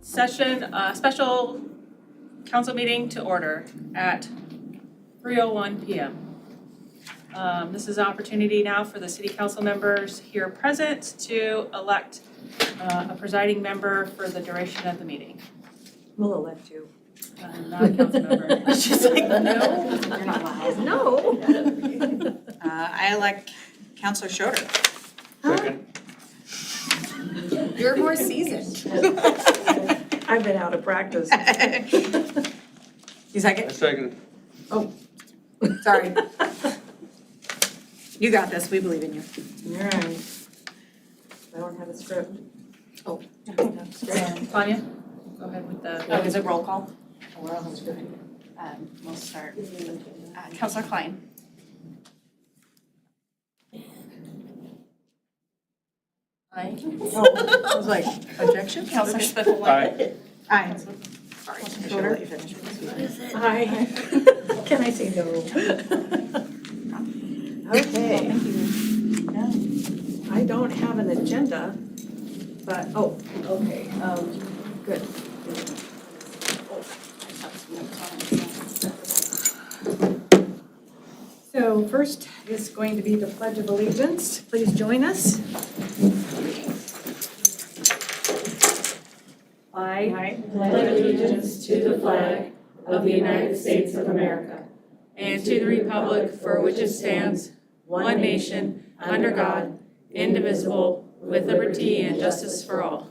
Special council meeting to order at 3:01 p.m. This is an opportunity now for the city council members here present to elect a presiding member for the duration of the meeting. We'll elect you. Not a council member. She's like, no. You're not allowed. No. I elect Councilor Schroeder. Second. You're more seasoned. I've been out of practice. You second? I second. Oh, sorry. You got this, we believe in you. All right. I don't have a script. Oh. Tanya, go ahead with the. Is it roll call? We'll start. Councilor Klein. Aye. I was like, objection? Councilor Spiffel. Aye. Aye. Sorry, I should let you finish. Aye. Can I say no? Okay. I don't have an agenda, but, oh, okay, good. So first is going to be the Pledge of Allegiance. Please join us. I pledge allegiance to the flag of the United States of America and to the republic for which it stands, one nation, under God, indivisible, with liberty and justice for all.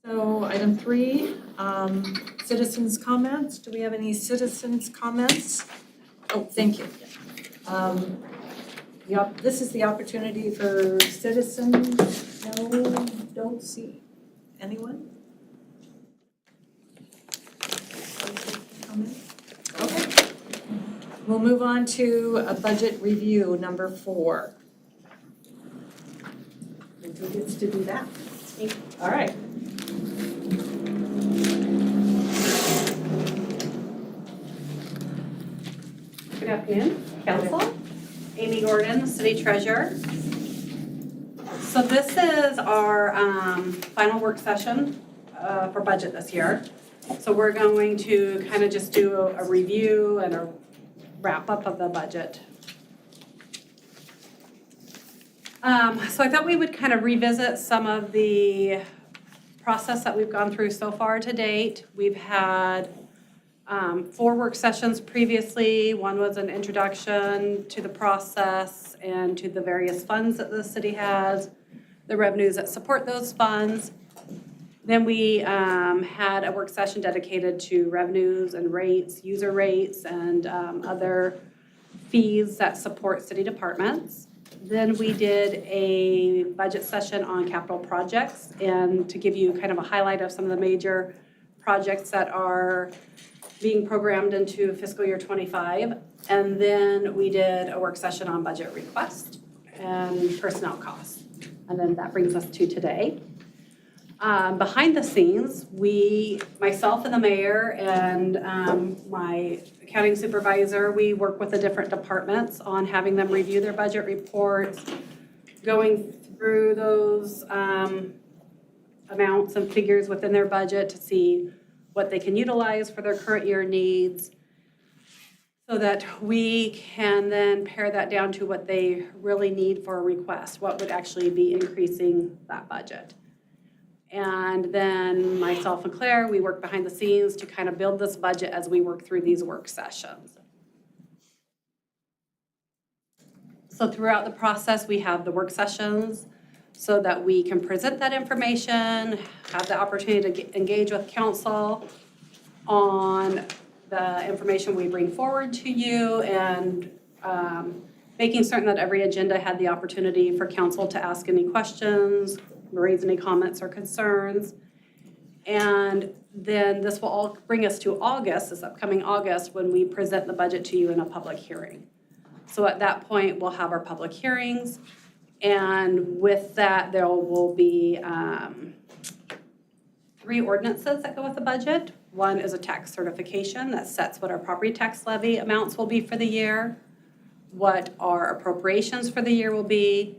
So item 3, citizens' comments. Do we have any citizens' comments? Oh, thank you. This is the opportunity for citizens. No, don't see anyone. Okay. We'll move on to a budget review, number 4. And who gets to do that? All right. Good afternoon, Council. Amy Gordon, City Treasurer. So this is our final work session for budget this year. So we're going to kind of just do a review and a wrap up of the budget. So I thought we would kind of revisit some of the process that we've gone through so far to date. We've had 4 work sessions previously. One was an introduction to the process and to the various funds that the city has, the revenues that support those funds. Then we had a work session dedicated to revenues and rates, user rates, and other fees that support city departments. Then we did a budget session on capital projects and to give you kind of a highlight of some of the major projects that are being programmed into fiscal year 25. And then we did a work session on budget request and personnel costs. And then that brings us to today. Behind the scenes, myself and the mayor and my accounting supervisor, we work with the different departments on having them review their budget reports, going through those amounts and figures within their budget to see what they can utilize for their current year needs, so that we can then pare that down to what they really need for a request, what would actually be increasing that budget. And then myself and Claire, we work behind the scenes to kind of build this budget as we work through these work sessions. So throughout the process, we have the work sessions so that we can present that information, have the opportunity to engage with council on the information we bring forward to you, and making certain that every agenda had the opportunity for council to ask any questions, raise any comments or concerns. And then this will all bring us to August, this upcoming August, when we present the budget to you in a public hearing. So at that point, we'll have our public hearings. And with that, there will be 3 ordinances that go with the budget. One is a tax certification that sets what our property tax levy amounts will be for the year. what our appropriations for the year will be,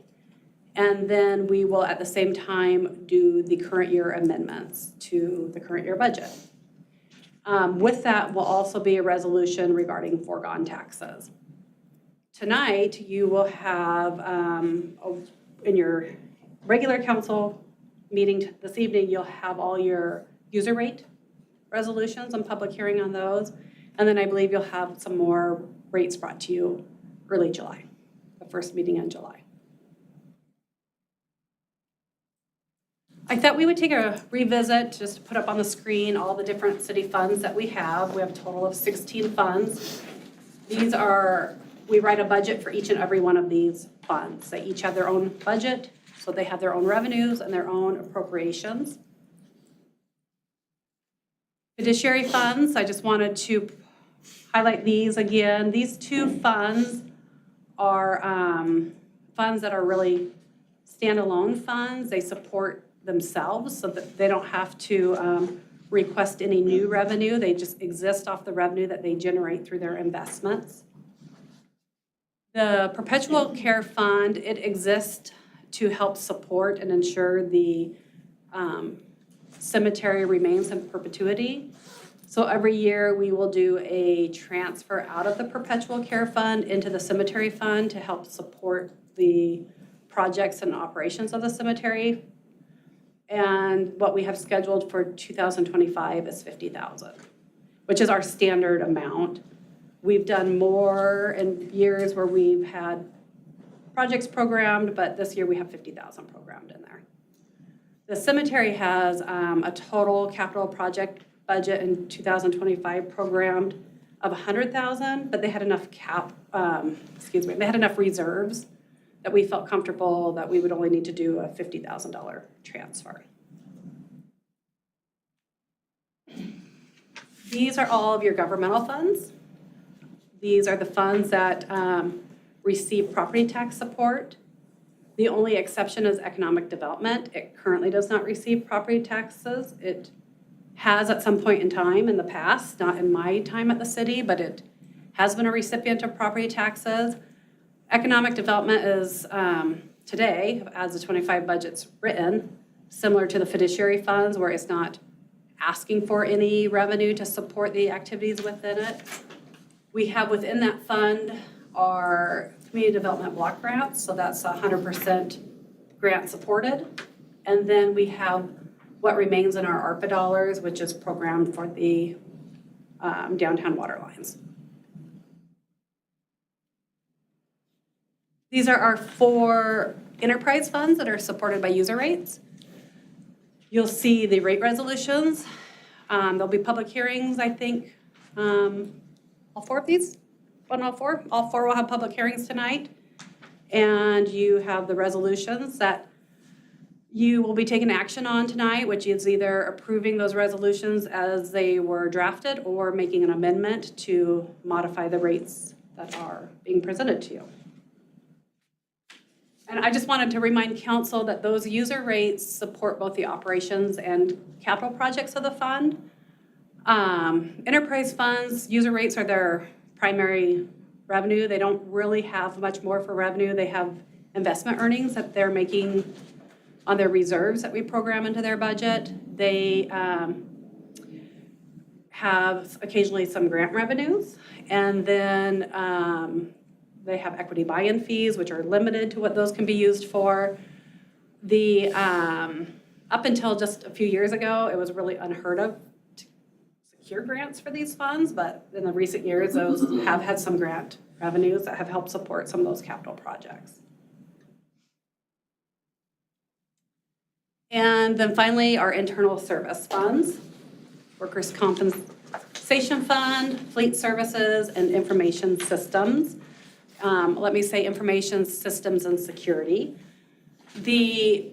and then we will at the same time do the current year amendments to the current year budget. With that will also be a resolution regarding foregone taxes. Tonight, you will have, in your regular council meeting this evening, you'll have all your user rate resolutions and public hearing on those. And then I believe you'll have some more rates brought to you early July, the first meeting in July. I thought we would take a revisit, just to put up on the screen all the different city funds that we have. We have a total of 16 funds. These are, we write a budget for each and every one of these funds. They each have their own budget, so they have their own revenues and their own appropriations. Fiduciary funds, I just wanted to highlight these again. These two funds are funds that are really standalone funds. They support themselves so that they don't have to request any new revenue. They just exist off the revenue that they generate through their investments. The Perpetual Care Fund, it exists to help support and ensure the cemetery remains in perpetuity. So every year we will do a transfer out of the Perpetual Care Fund into the cemetery fund to help support the projects and operations of the cemetery. And what we have scheduled for 2025 is $50,000, which is our standard amount. We've done more in years where we've had projects programmed, but this year we have $50,000 programmed in there. The cemetery has a total capital project budget in 2025 programmed of $100,000, but they had enough they had enough reserves that we felt comfortable that we would only need to do a $50,000 transfer. These are all of your governmental funds. These are the funds that receive property tax support. The only exception is economic development. It currently does not receive property taxes. It has at some point in time in the past, not in my time at the city, but it has been a recipient of property taxes. Economic development is today, as the 25 budget's written, similar to the fiduciary funds where it's not asking for any revenue to support the activities within it. We have within that fund our community development block grants, so that's 100% grant supported. And then we have what remains in our ARPA dollars, which is programmed for the downtown water lines. These are our 4 enterprise funds that are supported by user rates. You'll see the rate resolutions. There'll be public hearings, I think, all 4 of these, all 4 will have public hearings tonight. And you have the resolutions that you will be taking action on tonight, which is either approving those resolutions as they were drafted or making an amendment to modify the rates that are being presented to you. And I just wanted to remind council that those user rates support both the operations and capital projects of the fund. Enterprise funds, user rates are their primary revenue. They don't really have much more for revenue. They have investment earnings that they're making on their reserves that we program into their budget. They have occasionally some grant revenues, and then they have equity buy-in fees, which are limited to what those can be used for. The up until just a few years ago, it was really unheard of to secure grants for these funds, but in the recent years, those have had some grant revenues that have helped support some of those capital projects. And then finally, our internal service funds, workers' compensation fund, fleet services, and information systems. Let me say information systems and security. The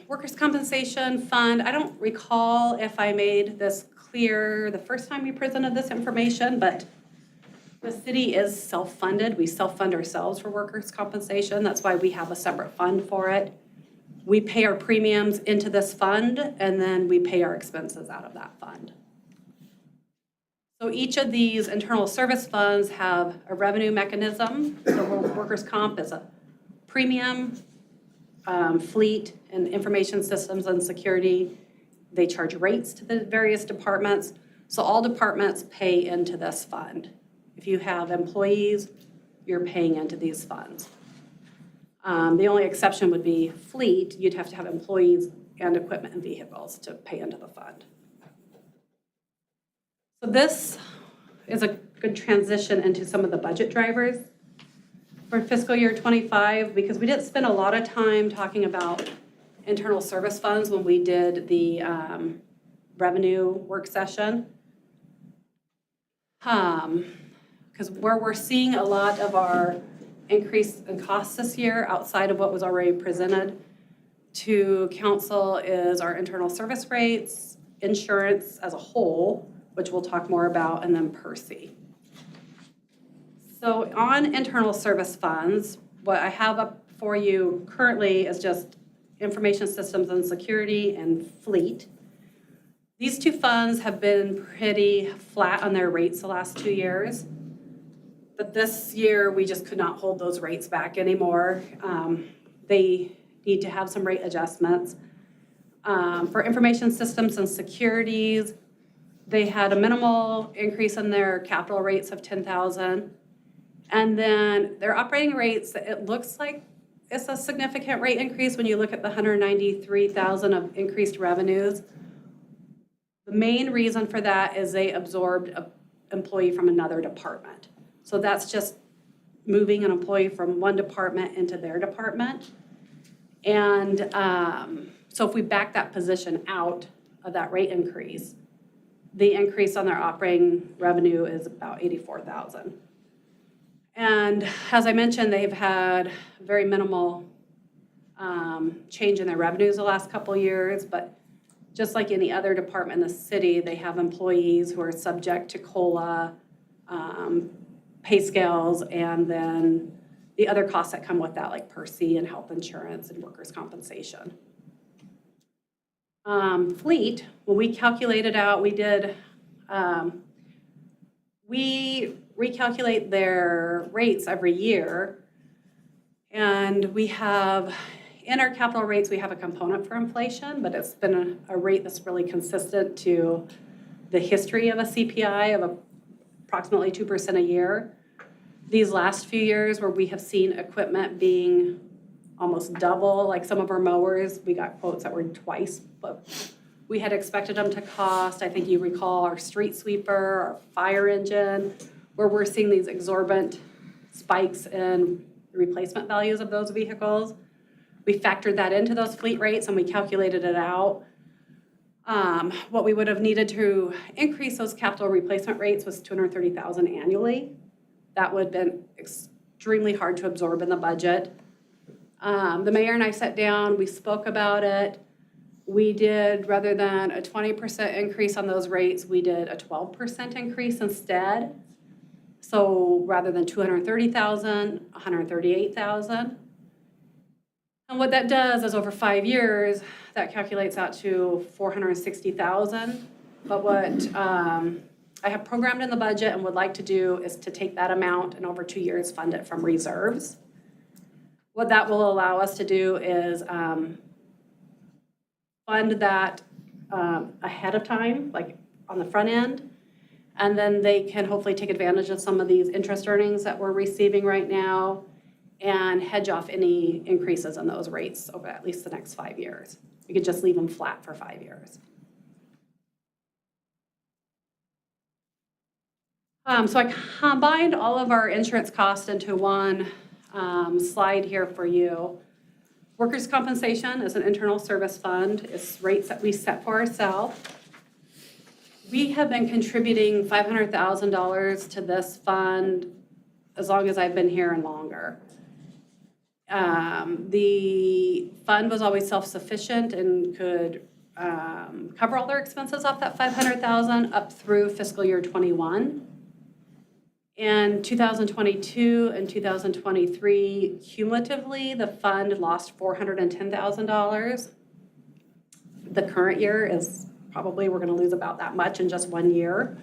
workers' compensation fund, I don't recall if I made this clear the first time we presented this information, but the city is self-funded. We self-fund ourselves for workers' compensation. That's why we have a separate fund for it. We pay our premiums into this fund, and then we pay our expenses out of that fund. So So each of these internal service funds have a revenue mechanism. So workers' comp is a premium, fleet and information systems and security. They charge rates to the various departments. So all departments pay into this fund. If you have employees, you're paying into these funds. The only exception would be fleet. You'd have to have employees and equipment and vehicles to pay into the fund. So this is a good transition into some of the budget drivers for fiscal year 25, because we didn't spend a lot of time talking about internal service funds when we did the revenue work session. Because where we're seeing a lot of our increase in costs this year outside of what was already presented to council is our internal service rates, insurance as a whole, which we'll talk more about, and then Percy. So on internal service funds, what I have up for you currently is just information systems and security and fleet. These two funds have been pretty flat on their rates the last 2 years. But this year, we just could not hold those rates back anymore. They need to have some rate adjustments. For information systems and securities, they had a minimal increase in their capital rates of $10,000. And then their operating rates, it looks like it's a significant rate increase when you look at the $193,000 of increased revenues. The main reason for that is they absorbed an employee from another department. So that's just moving an employee from one department into their department. And so if we back that position out of that rate increase, the increase on their operating revenue is about $84,000. And as I mentioned, they've had very minimal change in their revenues the last couple of years, but just like any other department in the city, they have employees who are subject to COLA, pay scales, and then the other costs that come with that, like Percy and health insurance and workers' compensation. Fleet, when we calculated out, we recalculate their rates every year, and we have, in our capital rates, we have a component for inflation, but it's been a rate that's really consistent to the history of a CPI of approximately 2% a year. These last few years where we have seen equipment being almost double, like some of our mowers, we got quotes that were twice what we had expected them to cost. I think you recall our street sweeper, our fire engine, where we're seeing these exorbitant spikes in replacement values of those vehicles. We factored that into those fleet rates and we calculated it out. What we would have needed to increase those capital replacement rates was $230,000 annually. That would have been extremely hard to absorb in the budget. The mayor and I sat down, we spoke about it. We did, rather than a 20% increase on those rates, we did a 12% increase instead. So rather than $230,000, $138,000. And what that does is over 5 years, that calculates out to $460,000. But what I have programmed in the budget and would like to do is to take that amount and over 2 years fund it from reserves. What that will allow us to do is fund that ahead of time, like on the front end, and then they can hopefully take advantage of some of these interest earnings that we're receiving right now and hedge off any increases in those rates over at least the next 5 years. We could just leave them flat for 5 years. So I combined all of our insurance costs into one slide here for you. Workers' compensation is an internal service fund. It's rates that we set for ourselves. We have been contributing $500,000 to this fund as long as I've been here and longer. The fund was always self-sufficient and could cover all their expenses off that $500,000 up through fiscal year 21. In 2022 and 2023, cumulatively, the fund lost $410,000. The current year is probably, we're going to lose about that much in just 1 year.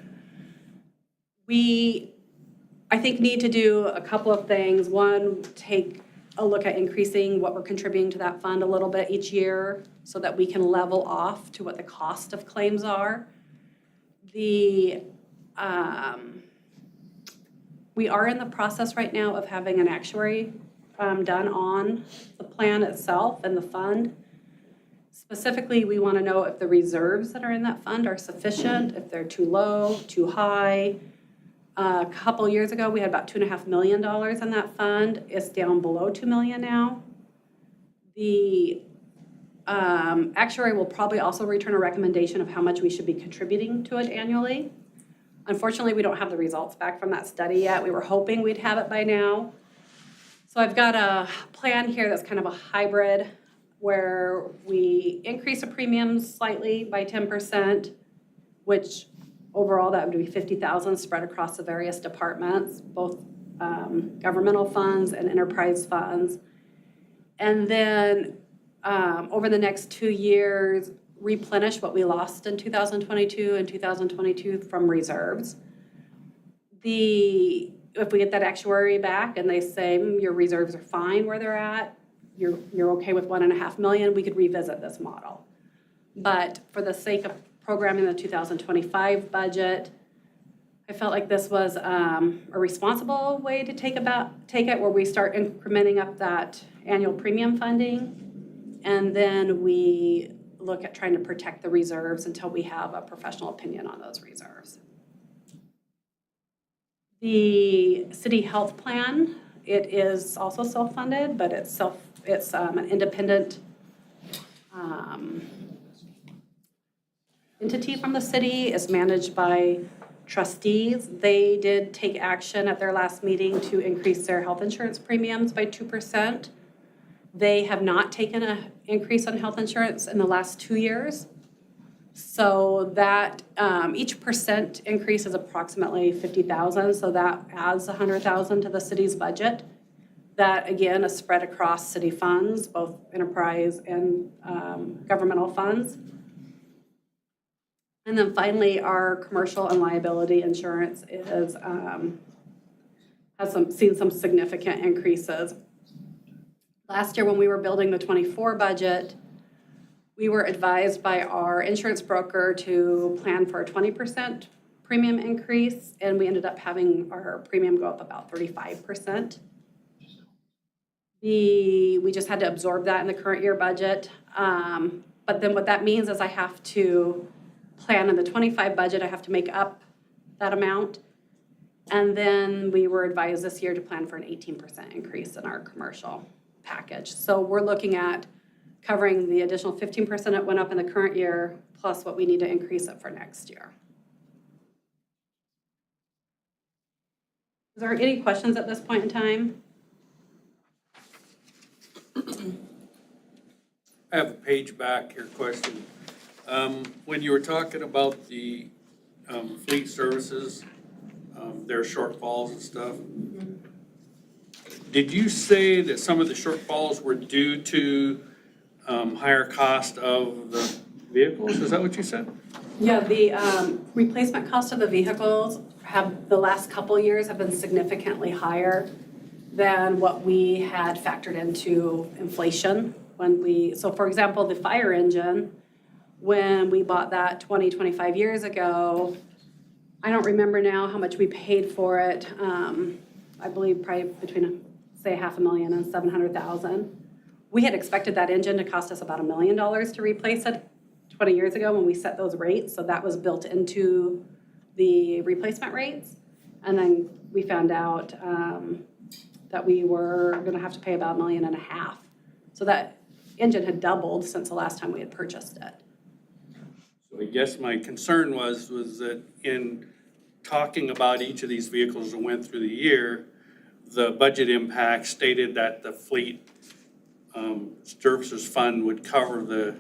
I think, need to do a couple of things. One, take a look at increasing what we're contributing to that fund a little bit each year so that we can level off to what the cost of claims are. We are in the process right now of having an actuary done on the plan itself and the fund. Specifically, we want to know if the reserves that are in that fund are sufficient, if they're too low, too high. A couple years ago, we had about $2.5 million in that fund. It's down below $2 million now. The actuary will probably also return a recommendation of how much we should be contributing to it annually. Unfortunately, we don't have the results back from that study yet. We were hoping we'd have it by now. So I've got a plan here that's kind of a hybrid where we increase the premiums slightly by 10%, which overall that would be $50,000 spread across the various departments, both governmental funds and enterprise funds. And then over the next 2 years, replenish what we lost in 2022 and 2022 from reserves. If we get that actuary back and they say your reserves are fine where they're at, you're okay with $1.5 million, we could revisit this model. But for the sake of programming the 2025 budget, I felt like this was a responsible way to take it, where we start incrementing up that annual premium funding, and then we look at trying to protect the reserves until we have a professional opinion on those reserves. The city health plan, it is also self-funded, but it's an independent entity from the city. It's managed by trustees. They did take action at their last meeting to increase their health insurance premiums by 2%. They have not taken an increase on health insurance in the last 2 years. So that each percent increase is approximately $50,000. So that adds $100,000 to the city's budget. That, again, is spread across city funds, both enterprise and governmental funds. And then finally, our commercial and liability insurance has seen some significant increases. Last year, when we were building the 24 budget, we were advised by our insurance broker to plan for a 20% premium increase, and we ended up having our premium go up about 35%. We just had to absorb that in the current year budget. But then what that means is I have to plan in the 25 budget, I have to make up that amount. And then we were advised this year to plan for an 18% increase in our commercial package. So we're looking at covering the additional 15% that went up in the current year, plus what we need to increase it for next year. Is there any questions at this point in time? I have a page back here question. When you were talking about the fleet services, their shortfalls and stuff, did you say that some of the shortfalls were due to higher cost of the vehicles? Is that what you said? Yeah, the replacement cost of the vehicles the last couple years have been significantly higher than what we had factored into inflation. So for example, the fire engine, when we bought that 25 years ago, I don't remember now how much we paid for it. I believe probably between, say, $500,000 and $700,000. We had expected that engine to cost us about $1 million to replace it 20 years ago when we set those rates. So that was built into the replacement rates. And then we found out that we were going to have to pay about $1.5 million. So that engine had doubled since the last time we had purchased it. So I guess my concern was that in talking about each of these vehicles that went through the year, the budget impact stated that the fleet services fund would cover the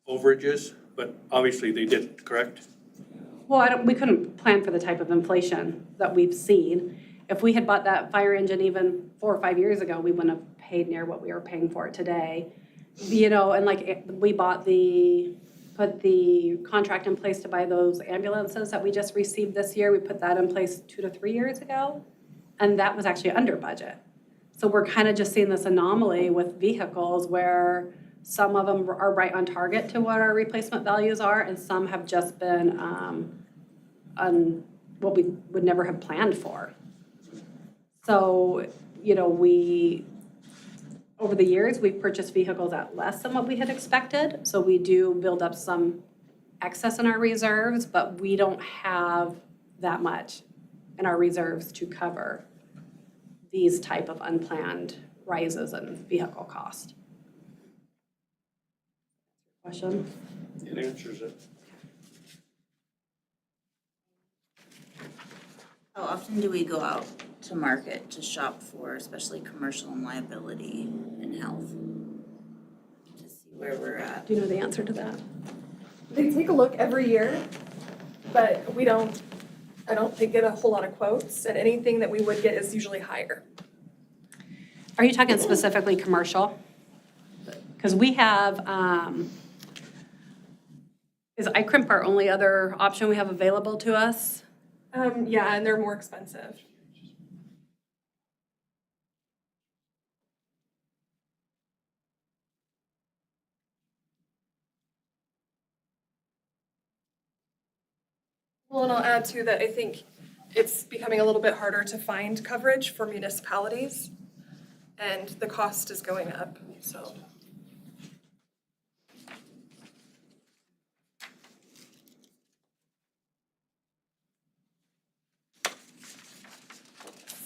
overages, but obviously they didn't, correct? Well, we couldn't plan for the type of inflation that we've seen. If we had bought that fire engine even 4 or 5 years ago, we wouldn't have paid near what we are paying for it today. You know, and like we bought the put the contract in place to buy those ambulances that we just received this year. We put that in place 2 to 3 years ago, and that was actually under budget. So we're kind of just seeing this anomaly with vehicles where some of them are right on target to what our replacement values are, and some have just been on what we would never have planned for. So, you know, over the years, we've purchased vehicles at less than what we had expected. So we do build up some excess in our reserves, but we don't have that much in our reserves to cover these type of unplanned rises in vehicle cost. Question? It answers it. How often do we go out to market to shop for, especially commercial and liability and health? To see where we're at. Do you know the answer to that? They take a look every year, but I don't think get a whole lot of quotes, and anything that we would get is usually higher. Are you talking specifically commercial? Because we have, is iCrimp our only other option we have available to us? Yeah, and they're more expensive. Well, and I'll add too that I think it's becoming a little bit harder to find coverage for municipalities, and the cost is going up, so.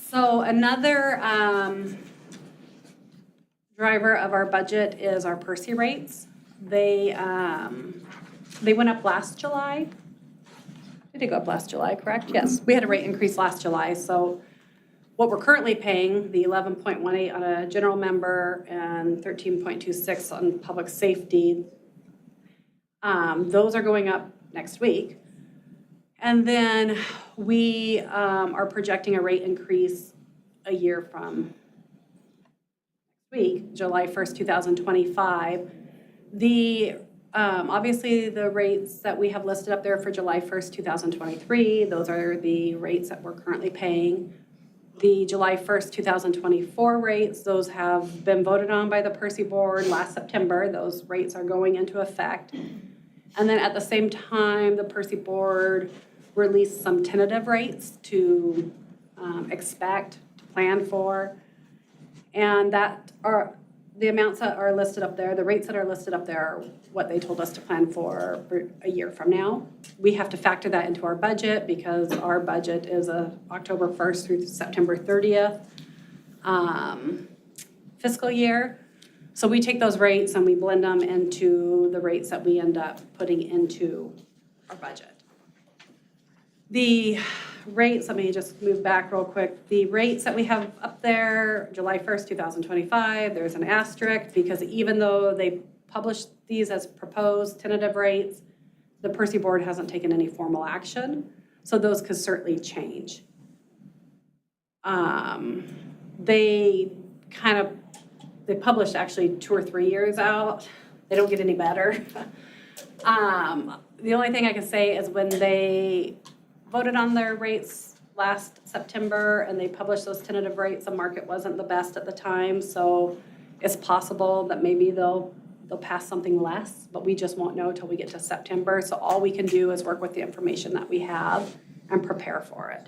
So another driver of our budget is our Percy rates. They went up last July. Did it go up last July, correct? Yes, we had a rate increase last July. So what we're currently paying, the 11.18 on a general member and 13.26 on public safety, those are going up next week. And then we are projecting a rate increase a year from next week, July 1st, 2025. Obviously, the rates that we have listed up there for July 1st, 2023, those are the rates that we're currently paying. The July 1st, 2024 rates, those have been voted on by the Percy Board last September. Those rates are going into effect. And then at the same time, the Percy Board released some tentative rates to expect, to plan for. And that are the amounts that are listed up there, the rates that are listed up there are what they told us to plan for a year from now. We have to factor that into our budget because our budget is a October 1st through September 30th fiscal year. So we take those rates and we blend them into the rates that we end up putting into our budget. The rates, let me just move back real quick. The rates that we have up there, July 1st, 2025, there's an asterisk because even though they published these as proposed tentative rates, the Percy Board hasn't taken any formal action. So those could certainly change. They published actually 2 or 3 years out. They don't get any better. The only thing I can say is when they voted on their rates last September and they published those tentative rates, the market wasn't the best at the time. So it's possible that maybe they'll pass something less, but we just won't know until we get to September. So all we can do is work with the information that we have and prepare for it.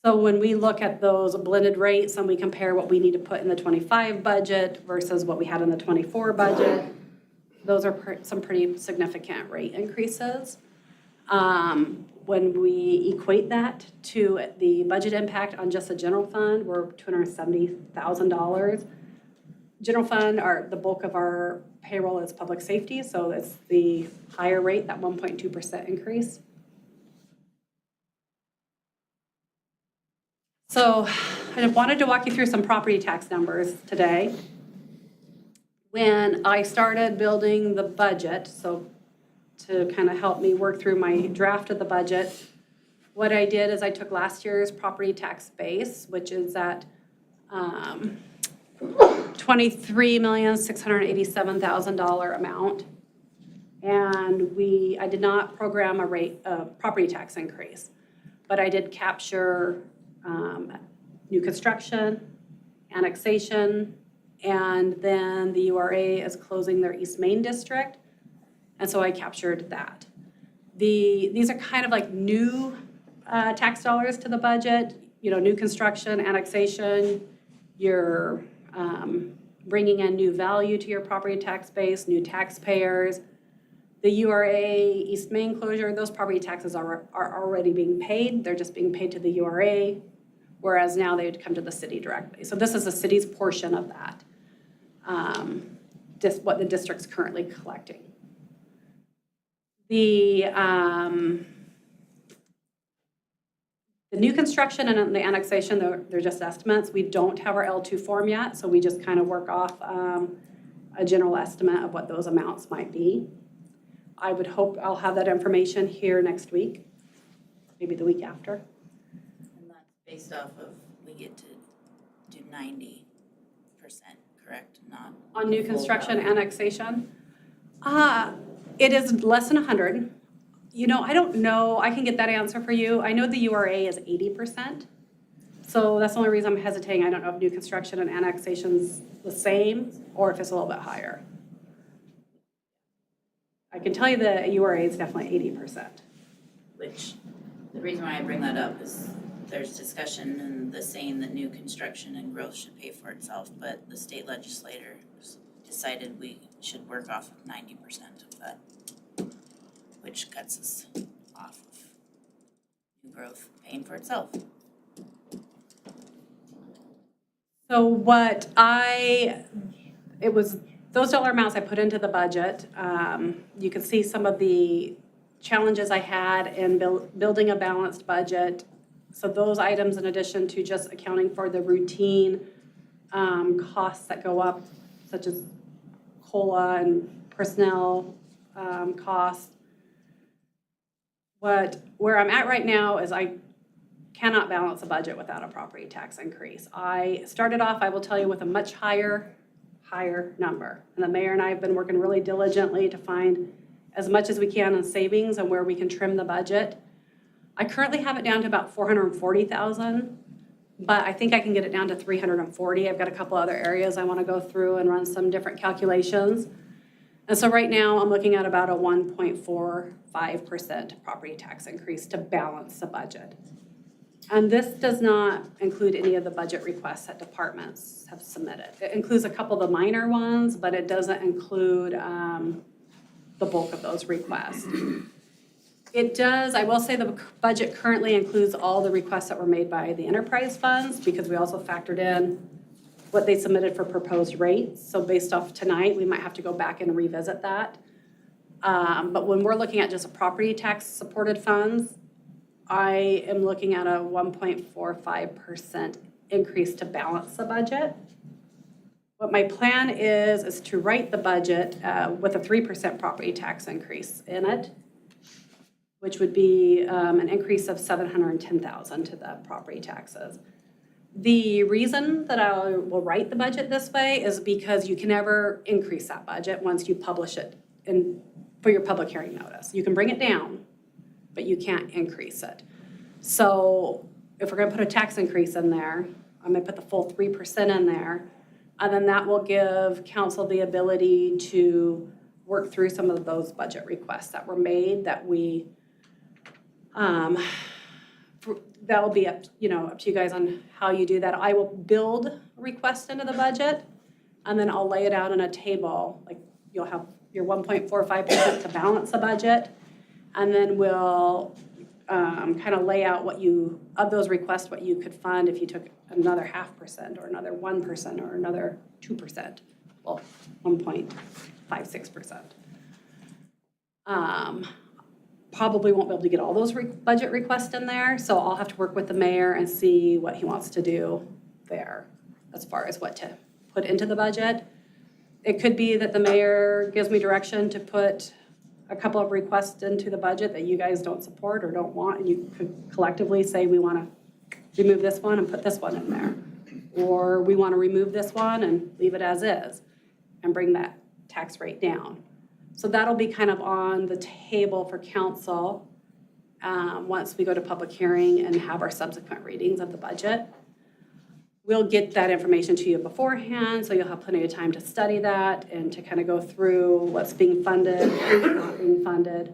So when we look at those blended rates and we compare what we need to put in the 25 budget versus what we had in the 24 budget, those are some pretty significant rate increases. When we equate that to the budget impact on just the general fund, we're $270,000. General fund, the bulk of our payroll is public safety, so it's the higher rate, that 1.2% increase. So I wanted to walk you through some property tax numbers today. When I started building the budget, so to kind of help me work through my draft of the budget, what I did is I took last year's property tax base, which is at $23,687,000 amount. And I did not program a property tax increase, but I did capture new construction, annexation, and then the URA is closing their East Main district, and so I captured that. These are kind of like new tax dollars to the budget, new construction, annexation, you're bringing in new value to your property tax base, new taxpayers. The URA East Main closure, those property taxes are already being paid. They're just being paid to the URA, whereas now they would come to the city directly. So this is the city's portion of that, just what the district's currently collecting. The new construction and the annexation, they're just estimates. We don't have our L2 form yet, so we just kind of work off a general estimate of what those amounts might be. I would hope I'll have that information here next week, maybe the week after. And that's based off of, we get to do 90%, correct? Not On new full construction value. annexation, it is less than 100. I don't know, I can get that answer for you. I know the URA is 80%. So that's the only reason I'm hesitating. I don't know if new construction and annexation's the same or if it's a little bit higher. I can tell you the URA is definitely 80%. Which, the reason why I bring that up is there's discussion and the saying that new construction and growth should pay for itself, but the state legislators decided we should work off of 90% of that, which cuts us off of new growth paying for itself. So it was those dollar amounts I put into the budget. You can see some of the challenges I had in building a balanced budget. So those items, in addition to just accounting for the routine costs that go up, such as COLA and personnel costs. Where I'm at right now is I cannot balance a budget without a property tax increase. I started off, I will tell you, with a much higher number. And the mayor and I have been working really diligently to find as much as we can in savings and where we can trim the budget. I currently have it down to about $440,000, but I think I can get it down to $340,000. I've got a couple other areas I want to go through and run some different calculations. And so right now I'm looking at about a 1.45% property tax increase to balance the budget. And this does not include any of the budget requests that departments have submitted. It includes a couple of the minor ones, but it doesn't include the bulk of those requests. It does, I will say the budget currently includes all the requests that were made by the enterprise funds because we also factored in what they submitted for proposed rates. So based off tonight, we might have to go back and revisit that. But when we're looking at just a property tax supported funds, I am looking at a 1.45% increase to balance the budget. What my plan is to write the budget with a 3% property tax increase in it, which would be an increase of $710,000 to the property taxes. The reason that I will write the budget this way is because you can never increase that budget once you publish it for your public hearing notice. You can bring it down, but you can't increase it. So if we're gonna put a tax increase in there, I'm gonna put the full 3% in there, and then that will give council the ability to work through some of those budget requests that were made that we, that will be up to you guys on how you do that. I will build a request into the budget, and then I'll lay it out in a table. Like you'll have your 1.45% to balance the budget, and then we'll kind of lay out of those requests, what you could fund if you took another 0.5% or another 1% or another 2%, well, 1.56%. Probably won't be able to get all those budget requests in there, so I'll have to work with the mayor and see what he wants to do there as far as what to put into the budget. It could be that the mayor gives me direction to put a couple of requests into the budget that you guys don't support or don't want, and you could collectively say we want to remove this one and put this one in there. or we want to remove this one and leave it as is and bring that tax rate down. So that'll be kind of on the table for council once we go to public hearing and have our subsequent readings of the budget. We'll get that information to you beforehand, so you'll have plenty of time to study that and to kind of go through what's being funded, what's not being funded.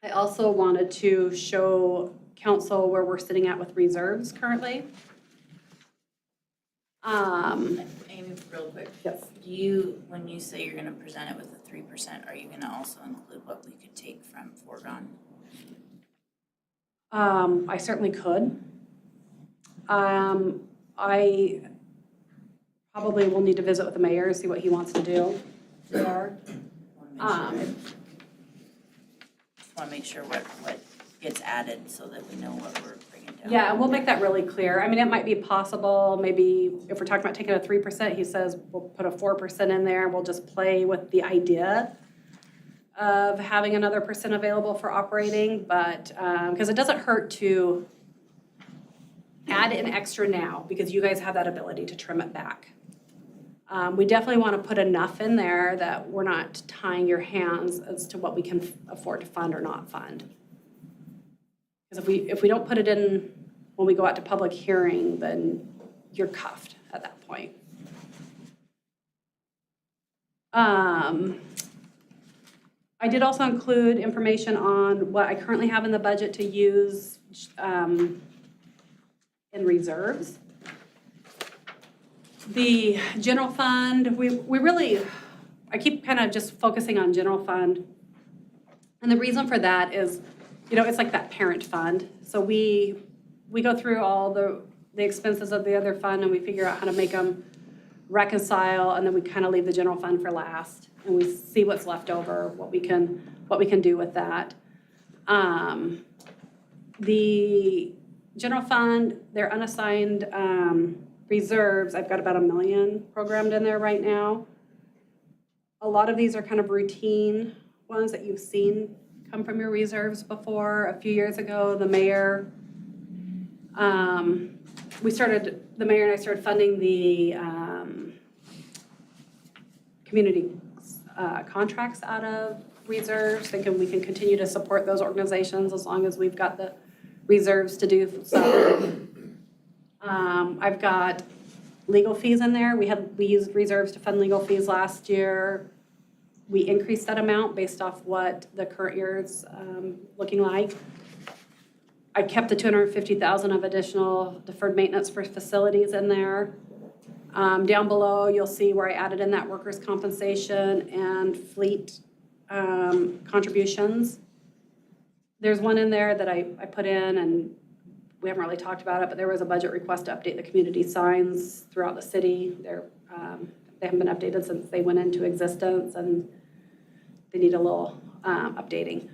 I also wanted to show council where we're sitting at with reserves currently. Amy, real quick, Yes. do you, when you say you're gonna present it with the 3%, are you gonna also include what we could take from foregone? I certainly could. I probably will need to visit with the mayor, see what he wants to do there. Just wanna make sure what gets added so that we know what we're bringing down. Yeah, and we'll make that really clear. I mean, it might be possible, maybe if we're talking about taking a 3%, he says we'll put a 4% in there. We'll just play with the idea of having another percent available for operating, but, because it doesn't hurt to add in extra now, because you guys have that ability to trim it back. We definitely want to put enough in there that we're not tying your hands as to what we can afford to fund or not fund. Because if we don't put it in when we go out to public hearing, then you're cuffed at that point. I did also include information on what I currently have in the budget to use in reserves. The general fund, we really, I keep kind of just focusing on general fund. And the reason for that is, you know, it's like that parent fund. So we go through all the expenses of the other fund and we figure out how to make them reconcile, and then we kind of leave the general fund for last. And we see what's left over, what we can do with that. The general fund, their unassigned reserves, I've got about $1 million programmed in there right now. A lot of these are kind of routine ones that you've seen come from your reserves before. A few years ago, the mayor, the mayor and I started funding the community contracts out of reserves, thinking we can continue to support those organizations as long as we've got the reserves to do so. I've got legal fees in there. We used reserves to fund legal fees last year. We increased that amount based off what the current year's looking like. I kept the $250,000 of additional deferred maintenance for facilities in there. Down below, you'll see where I added in that workers' compensation and fleet contributions. There's one in there that I put in, and we haven't really talked about it, but there was a budget request to update the community signs throughout the city. They haven't been updated since they went into existence, and they need a little updating.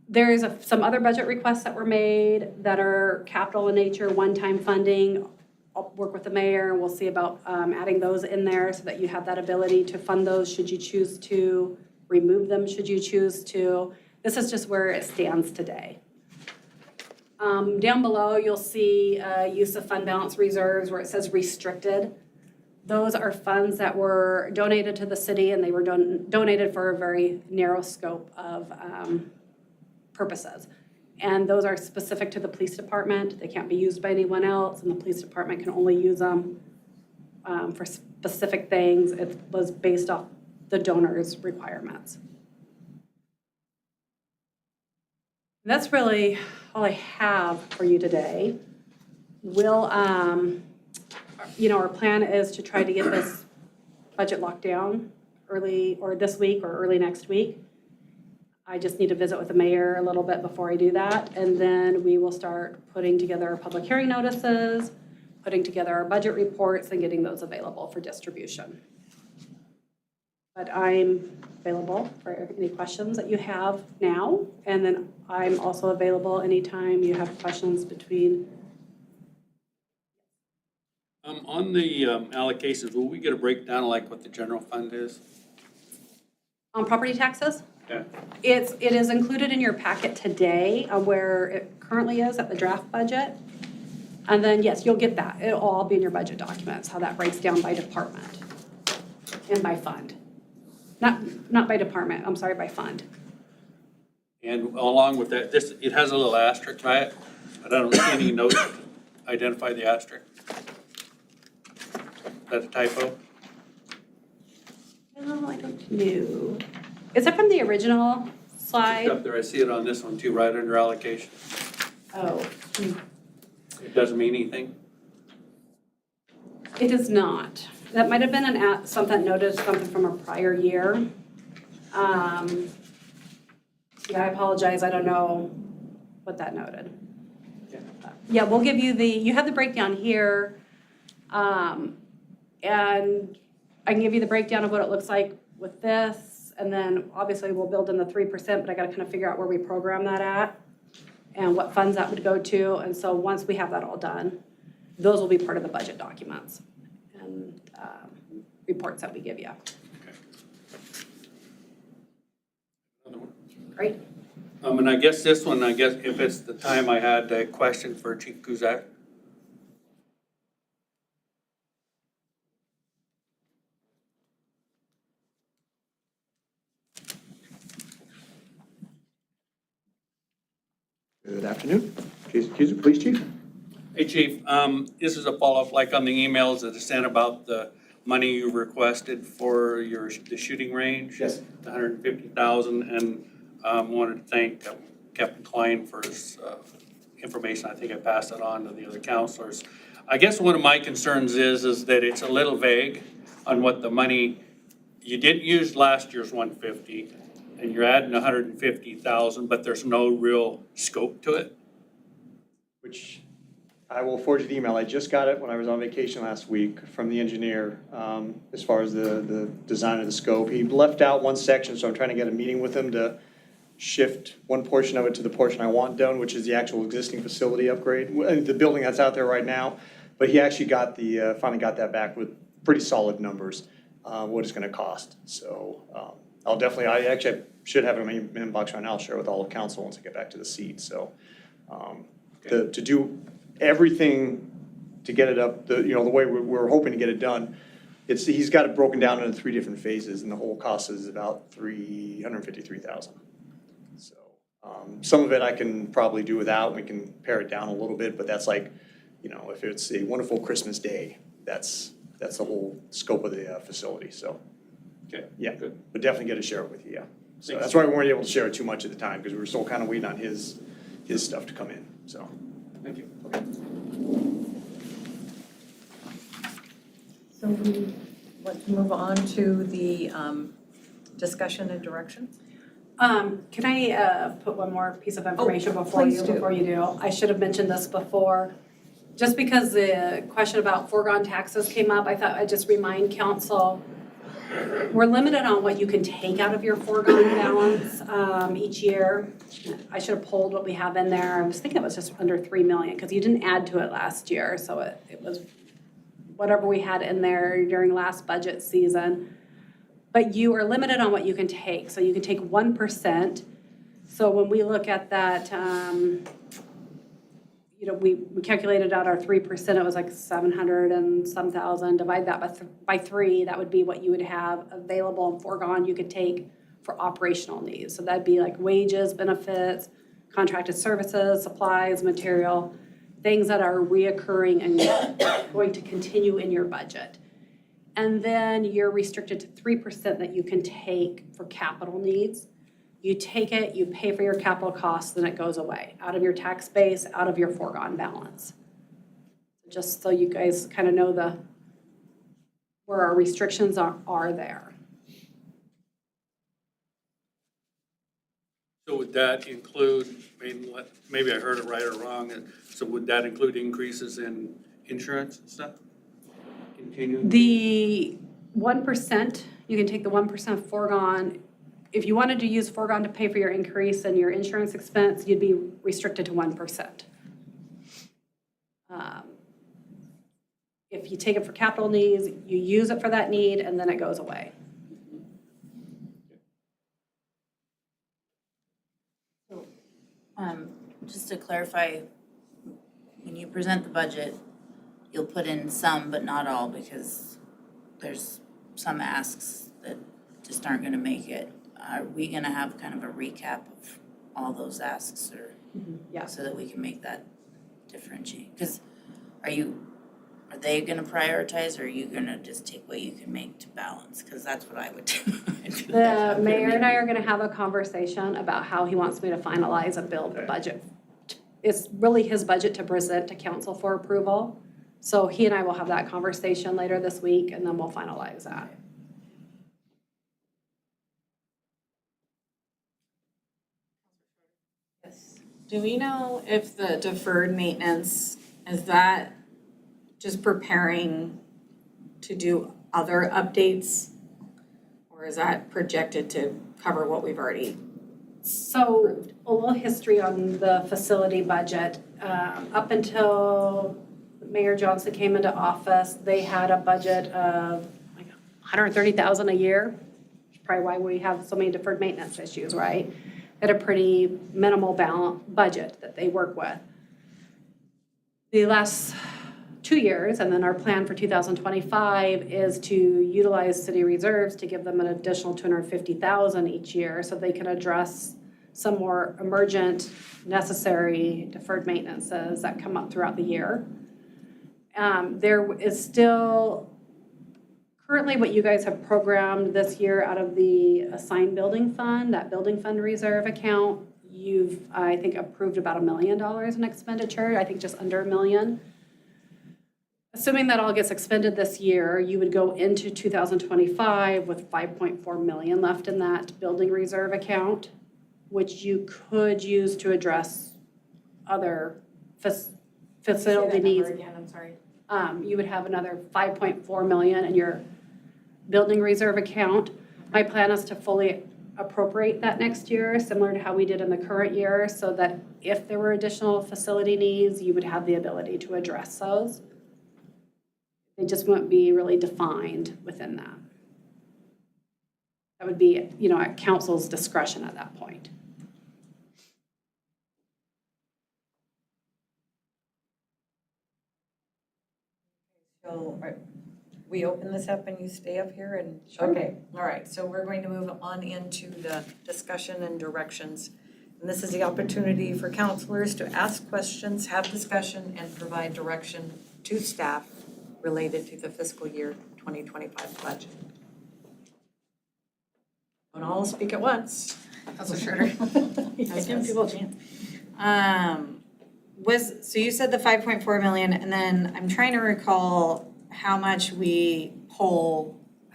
There is some other budget requests that were made that are capital in nature, one-time funding. I'll work with the mayor and we'll see about adding those in there so that you have that ability to fund those should you choose to, remove them should you choose to. This is just where it stands today. Down below, you'll see use of fund balance reserves where it says restricted. Those are funds that were donated to the city, and they were donated for a very narrow scope of purposes. And those are specific to the police department. They can't be used by anyone else, and the police department can only use them for specific things. It was based off the donor's requirements. That's really all I have for you today. We'll, our plan is to try to get this budget locked down early, or this week or early next week. I just need to visit with the mayor a little bit before I do that, and then we will start putting together our public hearing notices, putting together our budget reports, and getting those available for distribution. But I'm available for any questions that you have now, and then I'm also available anytime you have questions between. On the allocations, will we get a breakdown of like what the general fund is? On property taxes? Yeah. It is included in your packet today where it currently is at the draft budget. And then, yes, you'll get that. It'll all be in your budget documents, how that breaks down by department and by fund. Not by department, I'm sorry, by fund. And along with that, it has a little asterisk by it. I don't see any notes to identify the asterisk. Is that a typo? Oh, I don't know. Is that from the original It's slide? up there, I see it on this one too, right under allocation. Oh, It doesn't mean anything. it is not. That might have been something noted, something from a prior year. Yeah, I apologize, I don't know what that noted. Yeah, we'll give you you have the breakdown here. And I can give you the breakdown of what it looks like with this. And then obviously we'll build in the 3%, but I gotta kind of figure out where we program that at and what funds that would go to. And so once we have that all done, those will be part of the budget documents and reports that we give you. Another one. Great. And I guess this one, if it's the time, I had a question for Chief Kuzak. Good afternoon. Jason Cuser, Police Chief. Hey, Chief, this is a follow-up, like on the emails that are sent about the money you requested for the shooting range. Yes. The $150,000, and wanted to thank Captain Klein for his information. I think I passed it on to the other counselors. I guess one of my concerns is that it's a little vague on what the money, you didn't use last year's 150, and you're adding 150,000, but there's no real scope to it. Which I will forward you the email. I just got it when I was on vacation last week from the engineer as far as the design of the scope. He left out one section, so I'm trying to get a meeting with him to shift one portion of it to the portion I want done, which is the actual existing facility upgrade, the building that's out there right now. But he actually got finally got that back with pretty solid numbers, what it's gonna cost. So I'll definitely, I should have it in my inbox right now. I'll share with all of council once I get back to the seat. So to do everything to get it up, the way we're hoping to get it done, he's got it broken down into 3 different phases, and the whole cost is about $353,000. So some of it I can probably do without. We can pare it down a little bit, but that's like, if it's a wonderful Christmas day, that's the whole scope of the facility. So Okay. yeah, Good. but definitely get to share it with you. Yeah. So Thanks. that's why we weren't able to share it too much at the time, because we were still kind of waiting on his stuff to come in. So. Thank you. So we want to move on to the discussion and direction? Can I put one more piece of information before you do? I should have mentioned this before. Just because the question about foregone taxes came up, I thought I'd just remind council, we're limited on what you can take out of your foregone balance each year. I should have pulled what we have in there. I was thinking it was just under 3 million because you didn't add to it last year. So it was whatever we had in there during last budget season. But you are limited on what you can take. So you can take 1%. So when we look at that, we calculated out our 3%, it was like 700 and some thousand. Divide that by 3, that would be what you would have available and foregone you could take for operational needs. So that'd be like wages, benefits, contracted services, supplies, material, things that are reoccurring and going to continue in your budget. And then you're restricted to 3% that you can take for capital needs. You take it, you pay for your capital costs, then it goes away, out of your tax base, out of your foregone balance. Just so you guys kind of know where our restrictions are there. So would that include, maybe I heard it right or wrong, so would that include increases in insurance and stuff? Continue? The 1%, you can take the 1% foregone. If you wanted to use foregone to pay for your increase in your insurance expense, you'd be restricted to 1%. If you take it for capital needs, you use it for that need, and then it goes away. Just to clarify, when you present the budget, you'll put in some, but not all, because there's some asks that just aren't gonna make it. Are we gonna have kind of a recap of all those asks, or? Yeah. So that we can make that differentiate, because are they gonna prioritize, or are you gonna just take what you can make to balance? Because that's what I would do. The mayor and I are gonna have a conversation about how he wants me to finalize and build the budget. It's really his budget to present to council for approval. So he and I will have that conversation later this week, and then we'll finalize that. Do we know if the deferred maintenance, is that just preparing to do other updates? Or is that projected to cover what we've already? So a little history on the facility budget. Up until Mayor Johnson came into office, they had a budget of like $130,000 a year. Probably why we have so many deferred maintenance issues, right? At a pretty minimal budget that they work with. The last 2 years, and then our plan for 2025 is to utilize city reserves to give them an additional $250,000 each year so they can address some more emergent, necessary deferred maintenances that come up throughout the year. There is still currently what you guys have programmed this year out of the assigned building fund, that building fund reserve account. You've, I think, approved about $1 million in expenditure, I think just under $1 million. Assuming that all gets expended this year, you would go into 2025 with 5.4 million left in that building reserve account, which you could use to address other facility needs. Again, I'm sorry. You would have another 5.4 million in your building reserve account. My plan is to fully appropriate that next year, similar to how we did in the current year, so that if there were additional facility needs, you would have the ability to address those. They just wouldn't be really defined within that. That would be, at council's discretion at that point. So we open this up and you stay up here and? Sure. Okay, all right, so we're going to move on into the discussion and directions. And this is the opportunity for counselors to ask questions, have discussion, and provide direction to staff related to the fiscal year 2025 budget. Don't all speak at once. Councilor Schroeder. I was giving people a chance. So you said the 5.4 million, and then I'm trying to recall how much we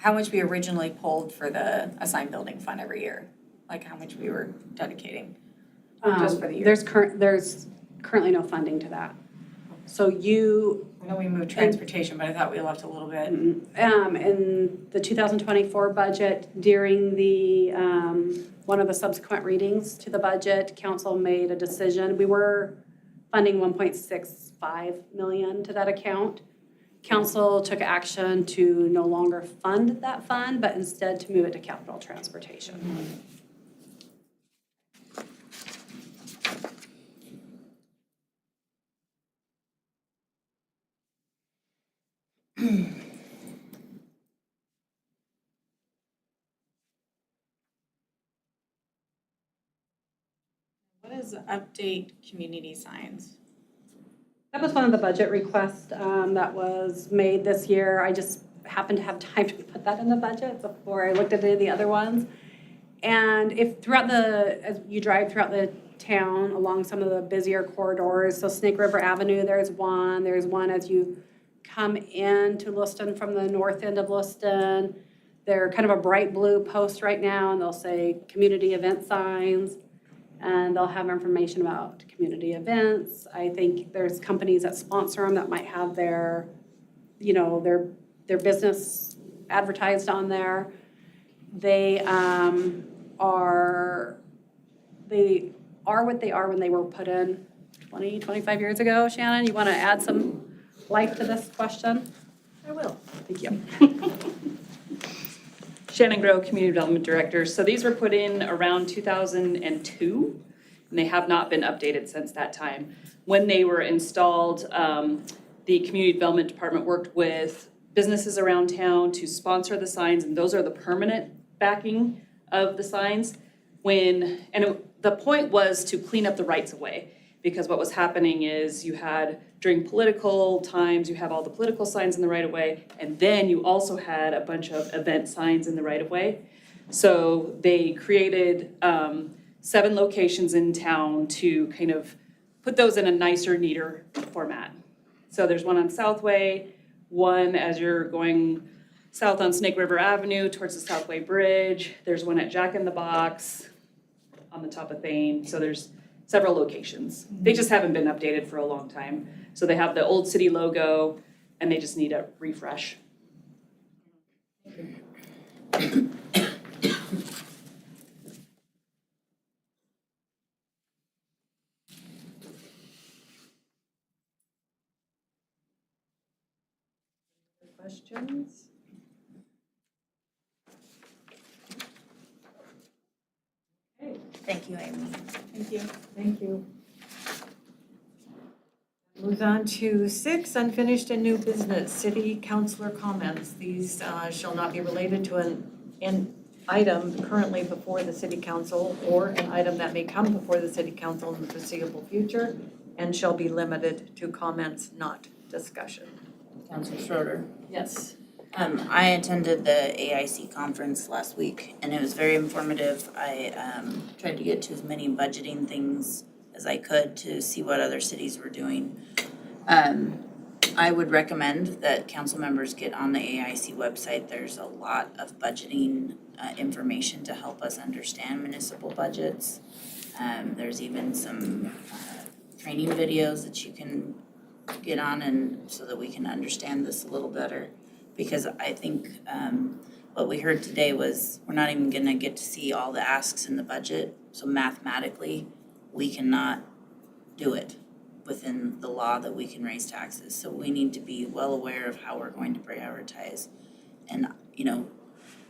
originally pulled for the assigned building fund every year, like how much we were dedicating just for the year. There's currently no funding to that. So I know we moved transportation, but I thought we left a little bit. in the 2024 budget, during the, one of the subsequent readings to the budget, council made a decision. We were funding 1.65 million to that account. Council took action to no longer fund that fund, but instead to move it to capital transportation. What is update community signs? That was one of the budget requests that was made this year. I just happened to have time to put that in the budget before I looked at any of the other ones. And if as you drive throughout the town along some of the busier corridors, so Snake River Avenue, there's one as you come into Lewiston from the north end of Lewiston. They're kind of a bright blue post right now, and they'll say community event signs. And they'll have information about community events. I think there's companies that sponsor them that might have their business advertised on there. They are what they are when they were put in 20, 25 years ago. Shannon, you want to add some life to this question? I will. Thank you. Shannon Grow, Community Development Director. So these were put in around 2002. and they have not been updated since that time. When they were installed, the Community Development Department worked with businesses around town to sponsor the signs, and those are the permanent backing of the signs. The point was to clean up the rights of way, because what was happening is you had, during political times, you have all the political signs in the right of way, and then you also had a bunch of event signs in the right of way. So they created 7 locations in town to kind of put those in a nicer, neater format. So there's one on Southway, one as you're going south on Snake River Avenue towards the Southway Bridge. There's one at Jack in the Box on the top of Thane. So there's several locations. They just haven't been updated for a long time. So they have the old city logo and they just need a refresh. Questions? Thank you, Amy. Thank you. Thank you. Moves on to 6, unfinished and new business, city councilor comments. These shall not be related to an item currently before the city council or an item that may come before the city council in the foreseeable future and shall be limited to comments, not discussion. Councilor Schroeder. Yes. I attended the AIC conference last week and it was very informative. I tried to get to as many budgeting things as I could to see what other cities were doing. I would recommend that council members get on the AIC website. There's a lot of budgeting information to help us understand municipal budgets. There's even some training videos that you can get on and so that we can understand this a little better. Because I think what we heard today was we're not even gonna get to see all the asks in the budget. So mathematically, we cannot do it within the law that we can raise taxes. So we need to be well aware of how we're going to prioritize. And,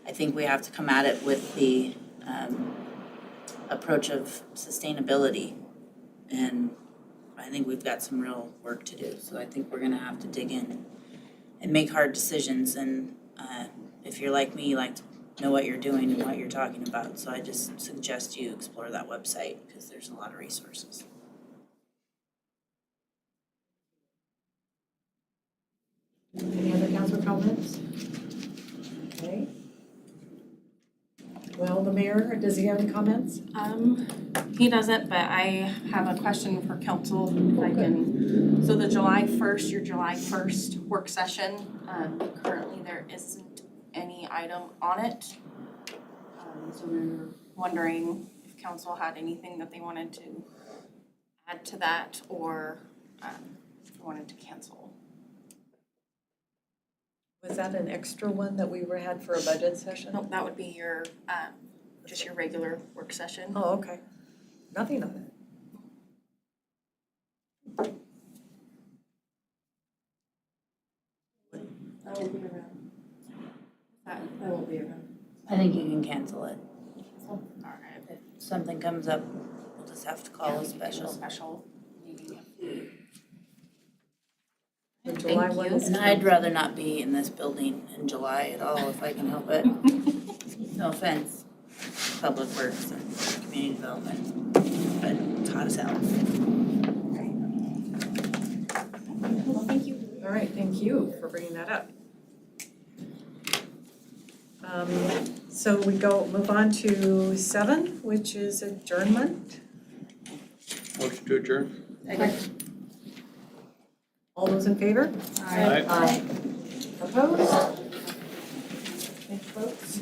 I think we have to come at it with the approach of sustainability. And I think we've got some real work to do. So I think we're gonna have to dig in and make hard decisions. And if you're like me, you like to know what you're doing and what you're talking about. So I just suggest you explore that website because there's a lot of resources. Any other councilor comments? Okay. Well, the mayor, does he have any comments? He doesn't, but I have a question for council, if I can. So the July 1st, your July 1st work session, currently there isn't any item on it. So we were wondering if council had anything that they wanted to add to that or if they wanted to cancel. Was that an extra one that we had for a budget session? Nope, that would be your, just your regular work session. Oh, okay. Nothing on it. That will be around. That will be around. I think you can cancel it. All right. If something comes up, we'll just have to call a special. Special meeting. The July one is. And I'd rather not be in this building in July at all if I can help it. No offense, Public Works and Community Development, but it's hot as hell. Well, thank you. All right, thank you for bringing that up. So we move on to 7, which is adjournment. Motion to adjourn. All those in favor? Aye. Aye. Opposed? Thank you, folks.